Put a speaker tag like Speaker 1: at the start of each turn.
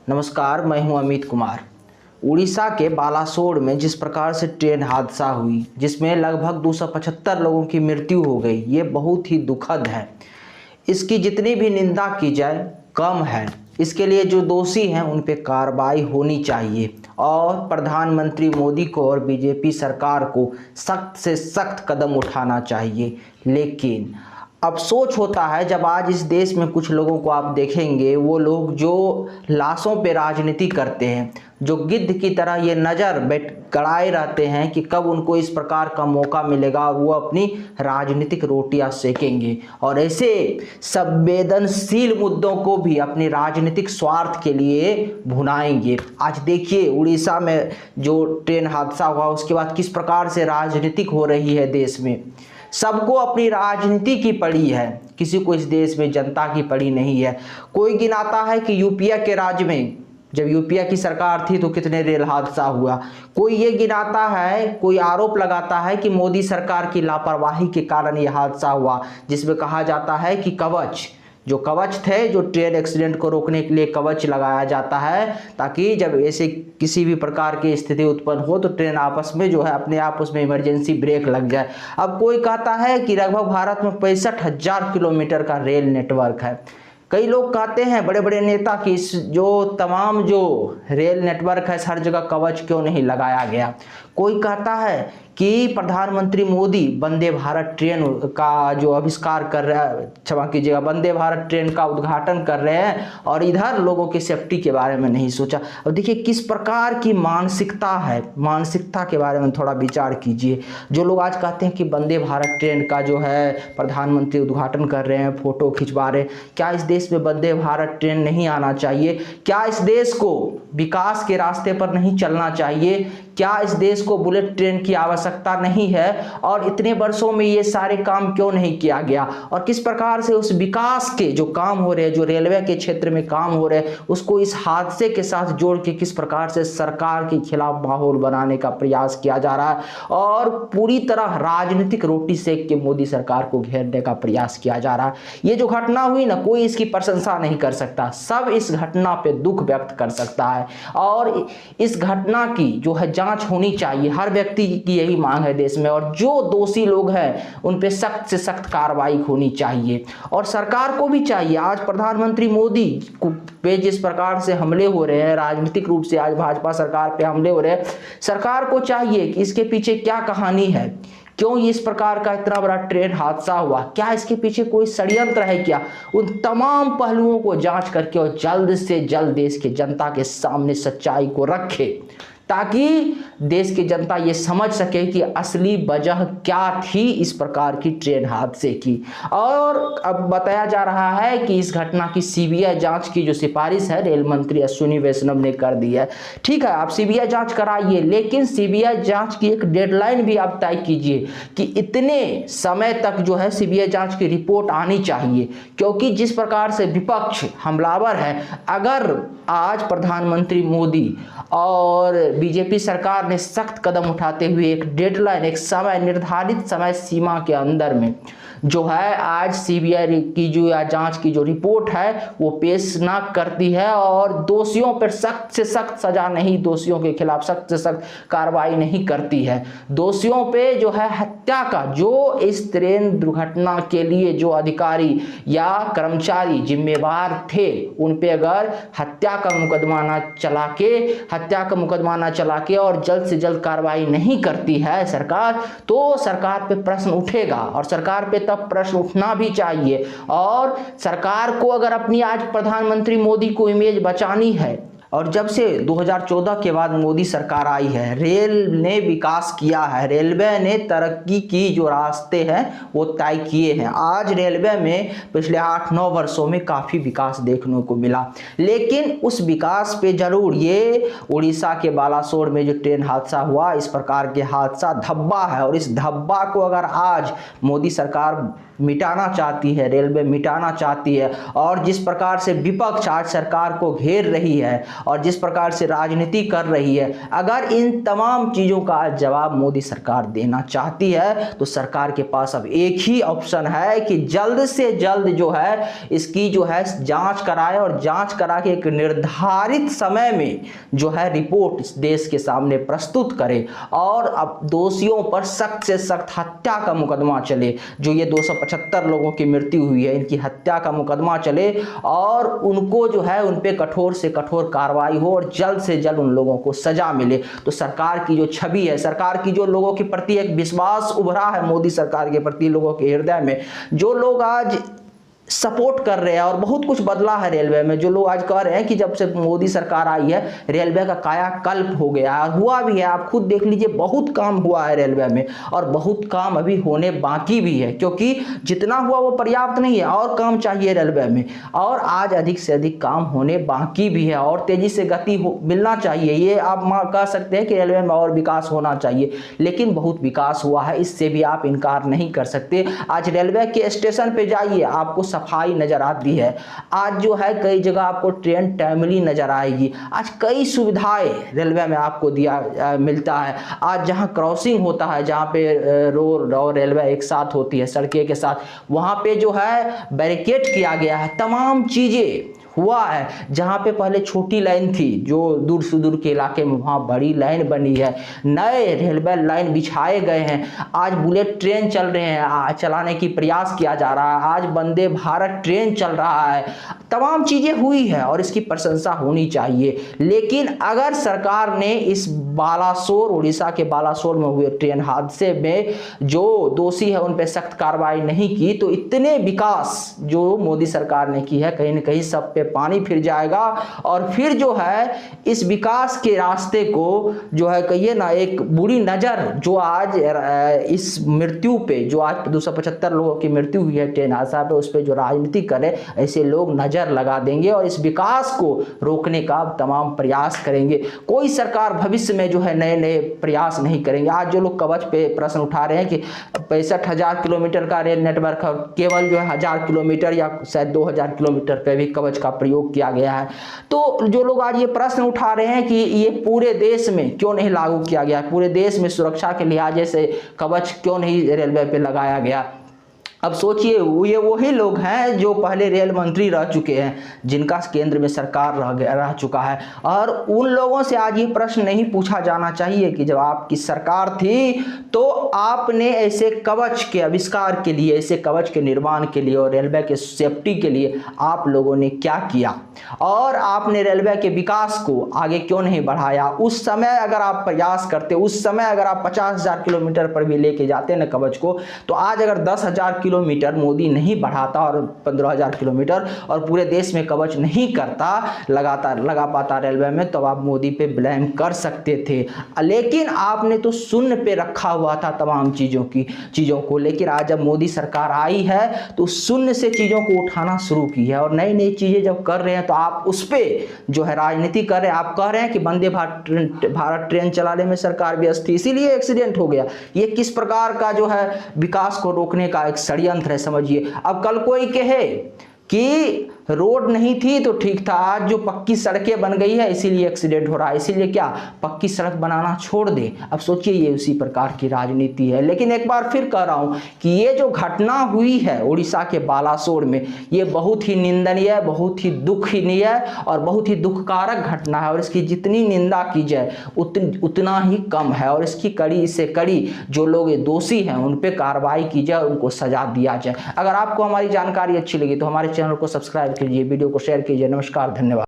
Speaker 1: नमस्कार, मैं हूं अमित कुमार। उड़ीसा के बालासोर में जिस प्रकार से ट्रेन हादसा हुई, जिसमें लगभग 275 लोगों की मृत्यु हो गई, ये बहुत ही दुखद है। इसकी जितनी भी निंदा की जाए कम है। इसके लिए जो दोषी हैं उन पे कार्रवाई होनी चाहिए और प्रधानमंत्री मोदी को और बीजेपी सरकार को सख्त से सख्त कदम उठाना चाहिए। लेकिन अफसोस होता है जब आज इस देश में कुछ लोगों को आप देखेंगे, वो लोग जो लाशों पे राजनीति करते हैं, जो गिद्ध की तरह ये नज़र गड़ाए रहते हैं कि कब उनको इस प्रकार का मौका मिलेगा और वो अपनी राजनीतिक रोटियां सेकेंगे और ऐसे संवेदनशील मुद्दों को भी अपने राजनीतिक स्वार्थ के लिए भुनाएंगे। आज देखिए उड़ीसा में जो ट्रेन हादसा हुआ उसके बाद किस प्रकार से राजनीतिक हो रही है देश में। सबको अपनी राजनीति की पड़ी है, किसी को इस देश में जनता की पड़ी नहीं है। कोई गिनाता है कि यूपीए के राज्य में जब यूपीए की सरकार थी तो कितने रेल हादसा हुआ। कोई ये गिनाता है, कोई आरोप लगाता है कि मोदी सरकार की लापरवाही के कारण यह हादसा हुआ, जिसमें कहा जाता है कि कवच थे, जो ट्रेन एक्सीडेंट को रोकने के लिए कवच लगाया जाता है ताकि जब ऐसे किसी भी प्रकार की स्थिति उत्पन्न हो तो ट्रेन आपस में जो है अपने आप उसमें इमरजेंसी ब्रेक लग जाए। अब कोई कहता है कि लगभग भारत में 65,000 किलोमीटर का रेल नेटवर्क है। कई लोग कहते हैं, बड़े बड़े नेता, कि इस जो तमाम जो रेल नेटवर्क है हर जगह कवच क्यों नहीं लगाया गया। कोई कहता है कि प्रधानमंत्री मोदी वंदे भारत ट्रेन का जो आविष्कार कर रहा है, क्षमा कीजिएगा, वंदे भारत ट्रेन का उद्घाटन कर रहे हैं और इधर लोगों की सेफ्टी के बारे में नहीं सोचा। अब देखिए किस प्रकार की मानसिकता है, मानसिकता के बारे में थोड़ा विचार कीजिए। जो लोग आज कहते हैं कि वंदे भारत ट्रेन का जो है प्रधानमंत्री उद्घाटन कर रहे हैं, फोटो खिंचवा रहे हैं, क्या इस देश में वंदे भारत ट्रेन नहीं आना चाहिए? क्या इस देश को विकास के रास्ते पर नहीं चलना चाहिए? क्या इस देश को बुलेट ट्रेन की आवश्यकता नहीं है? और इतने वर्षों में ये सारे काम क्यों नहीं किया गया? और किस प्रकार से उस विकास के जो काम हो रहे हैं, जो रेलवे के क्षेत्र में काम हो रहे हैं, उसको इस हादसे के साथ जोड़ के किस प्रकार से सरकार के खिलाफ माहौल बनाने का प्रयास किया जा रहा है और पूरी तरह राजनीतिक रोटी सेक के मोदी सरकार को घेरने का प्रयास किया जा रहा है। ये जो घटना हुई ना, कोई इसकी प्रशंसा नहीं कर सकता, सब इस घटना पे दुख व्यक्त कर सकता है और इस घटना की जो है जांच होनी चाहिए। हर व्यक्ति की यही मांग है देश में, और जो दोषी लोग हैं उन पे सख्त से सख्त कार्रवाई होनी चाहिए और सरकार को भी चाहिए। आज प्रधानमंत्री मोदी पे जिस प्रकार से हमले हो रहे हैं, राजनीतिक रूप से आज भाजपा सरकार पे हमले हो रहे हैं, सरकार को चाहिए कि इसके पीछे क्या कहानी है, क्यों इस प्रकार का इतना बड़ा ट्रेन हादसा हुआ, क्या इसके पीछे कोई षड्यंत्र है क्या, उन तमाम पहलुओं को जांच करके और जल्द से जल्द देश के जनता के सामने सच्चाई को रखे, ताकि देश की जनता ये समझ सके कि असली वजह क्या थी इस प्रकार की ट्रेन हादसे की। और अब बताया जा रहा है कि इस घटना की सीबीआई जांच की जो सिफारिश है रेल मंत्री अश्विनी वैष्णव ने कर दी है। ठीक है, आप सीबीआई जांच कराइए, लेकिन सीबीआई जांच की एक डेडलाइन भी आप तय कीजिए कि इतने समय तक जो है सीबीआई जांच की रिपोर्ट आनी चाहिए, क्योंकि जिस प्रकार से विपक्ष हमलावर है, अगर आज प्रधानमंत्री मोदी और बीजेपी सरकार ने सख्त कदम उठाते हुए एक डेडलाइन, एक समय, निर्धारित समय सीमा के अंदर में जो है आज सीबीआई की जो या जांच की जो रिपोर्ट है वो पेश ना करती है और दोषियों पर सख्त से सख्त सजा नहीं, दोषियों के खिलाफ सख्त से सख्त कार्रवाई नहीं करती है, दोषियों पे जो है हत्या का, जो इस ट्रेन दुर्घटना के लिए जो अधिकारी या कर्मचारी जिम्मेवार थे उन पे अगर हत्या का मुकदमा ना चला के और जल्द से जल्द कार्रवाई नहीं करती है सरकार, तो सरकार पे प्रश्न उठेगा और सरकार पे तब प्रश्न उठना भी चाहिए। और सरकार को अगर अपनी आज प्रधानमंत्री मोदी को इमेज बचानी है, और जब से 2014 के बाद मोदी सरकार आई है, रेल ने विकास किया है, रेलवे ने तरक्की की जो रास्ते हैं वो तय किए हैं। आज रेलवे में पिछले 8-9 वर्षों में काफ़ी विकास देखने को मिला, लेकिन उस विकास पे जरूर ये उड़ीसा के बालासोर में जो ट्रेन हादसा हुआ, इस प्रकार के हादसा धब्बा है और इस धब्बा को अगर आज मोदी सरकार मिटाना चाहती है, रेलवे मिटाना चाहती है, और जिस प्रकार से विपक्ष आज सरकार को घेर रही है और जिस प्रकार से राजनीति कर रही है, अगर इन तमाम चीज़ों का जवाब मोदी सरकार देना चाहती है तो सरकार के पास अब एक ही ऑप्शन है कि जल्द से जल्द जो है इसकी जो है जांच कराए और जांच करा के एक निर्धारित समय में जो है रिपोर्ट इस देश के सामने प्रस्तुत करे और अब दोषियों पर सख्त से सख्त हत्या का मुकदमा चले। जो ये 275 लोगों की मृत्यु हुई है, इनकी हत्या का मुकदमा चले और उनको जो है उन पे कठोर से कठोर कार्रवाई हो और जल्द से जल्द उन लोगों को सजा मिले। तो सरकार की जो छवि है, सरकार की जो लोगों के प्रति एक विश्वास उभरा है मोदी सरकार के प्रति लोगों के हृदय में, जो लोग आज सपोर्ट कर रहे हैं और बहुत कुछ बदला है रेलवे में। जो लोग आज कह रहे हैं कि जब से मोदी सरकार आई है रेलवे का कायाकल्प हो गया है, और हुआ भी है। आप खुद देख लीजिए, बहुत काम हुआ है रेलवे में और बहुत काम अभी होने बाकी भी है, क्योंकि जितना हुआ वो पर्याप्त नहीं है, और काम चाहिए रेलवे में, और आज अधिक से अधिक काम होने बाकी भी है और तेजी से गति मिलना चाहिए। ये आप कह सकते हैं कि रेलवे में और विकास होना चाहिए, लेकिन बहुत विकास हुआ है, इससे भी आप इनकार नहीं कर सकते। आज रेलवे के स्टेशन पे जाइए, आपको सफाई नजर आती है। आज जो है कई जगह आपको ट्रेन टाइमली नजर आएगी। आज कई सुविधाएं रेलवे में आपको मिलता है। आज जहां क्रॉसिंग होता है, जहां पे रोड और रेलवे एक साथ होती है सड़कें के साथ, वहां पे जो है बैरिकेड किया गया है। तमाम चीजें हुआ है। जहां पे पहले छोटी लाइन थी, जो दूर सुदूर के इलाके में, वहां बड़ी लाइन बनी है। नए रेलवे लाइन बिछाए गए हैं। आज बुलेट ट्रेन चल रहे हैं, चलाने की प्रयास किया जा रहा है। आज वंदे भारत ट्रेन चल रहा है। तमाम चीजें हुई है और इसकी प्रशंसा होनी चाहिए। लेकिन अगर सरकार ने इस बालासोर, उड़ीसा के बालासोर में हुए ट्रेन हादसे में जो दोषी है उन पर सख्त कार्रवाई नहीं की, तो इतने विकास जो मोदी सरकार ने की है, कहीं ना कहीं सब पे पानी फिर जाएगा और फिर जो है इस विकास के रास्ते को जो है कहिए ना एक बुरी नजर, जो आज इस मृत्यु पे, जो आज 275 लोगों की मृत्यु हुई है ट्रेन हादसा पे, उस पे जो राजनीति करे ऐसे लोग नजर लगा देंगे और इस विकास को रोकने का तमाम प्रयास करेंगे। कोई सरकार भविष्य में जो है नए नए प्रयास नहीं करेंगे। आज जो लोग कवच पे प्रश्न उठा रहे हैं कि 65,000 किलोमीटर का रेल नेटवर्क है, केवल जो है 1000 किलोमीटर या शायद 2000 किलोमीटर पे भी कवच का प्रयोग किया गया है। तो जो लोग आज ये प्रश्न उठा रहे हैं कि ये पूरे देश में क्यों नहीं लागू किया गया, पूरे देश में सुरक्षा के लिहाज से कवच क्यों नहीं रेलवे पे लगाया गया, अब सोचिए, ये वही लोग हैं जो पहले रेल मंत्री रह चुके हैं, जिनका केंद्र में सरकार रह चुका है, और उन लोगों से आज ये प्रश्न नहीं पूछा जाना चाहिए कि जब आपकी सरकार थी तो आपने ऐसे कवच के आविष्कार के लिए, ऐसे कवच के निर्माण के लिए और रेलवे के सेफ्टी के लिए आप लोगों ने क्या किया और आपने रेलवे के विकास को आगे क्यों नहीं बढ़ाया। उस समय अगर आप प्रयास करते, उस समय अगर आप 50,000 किलोमीटर पर भी लेके जाते ना कवच को, तो आज अगर 10,000 किलोमीटर मोदी नहीं बढ़ाता और 15,000 किलोमीटर और पूरे देश में कवच नहीं करता, लगातार लगा पाता रेलवे में, तो आप मोदी पे ब्लेम कर सकते थे। लेकिन आपने तो शून्य पे रखा हुआ था तमाम चीज़ों को। लेकिन आज जब मोदी सरकार आई है तो शून्य से चीज़ों को उठाना शुरू की है और नई नई चीज़ें जब कर रहे हैं तो आप उस पर जो है राजनीति कर रहे हैं। आप कह रहे हैं कि वंदे भारत ट्रेन चलाने में सरकार व्यस्त थी, इसीलिए एक्सीडेंट हो गया। ये किस प्रकार का जो है विकास को रोकने का एक षड्यंत्र है, समझिए। अब कल कोई कहे कि रोड नहीं थी तो ठीक था, आज जो पक्की सड़कें बन गई है इसीलिए एक्सीडेंट हो रहा है, इसीलिए क्या पक्की सड़क बनाना छोड़ दे। अब सोचिए, ये उसी प्रकार की राजनीति है। लेकिन एक बार फिर कह रहा हूं कि ये जो घटना हुई है उड़ीसा के बालासोर में, ये बहुत ही निंदनीय, बहुत ही दुखनीय और बहुत ही दुखकारक घटना है और इसकी जितनी निंदा की जाए उतना ही कम है और इसकी कड़ी से कड़ी जो लोग दोषी हैं उन पर कार्रवाई की जाए, उनको सजा दिया जाए। अगर आपको हमारी जानकारी अच्छी लगी तो हमारे चैनल को सब्सक्राइब कीजिए, वीडियो को शेयर कीजिए। नमस्कार, धन्यवाद।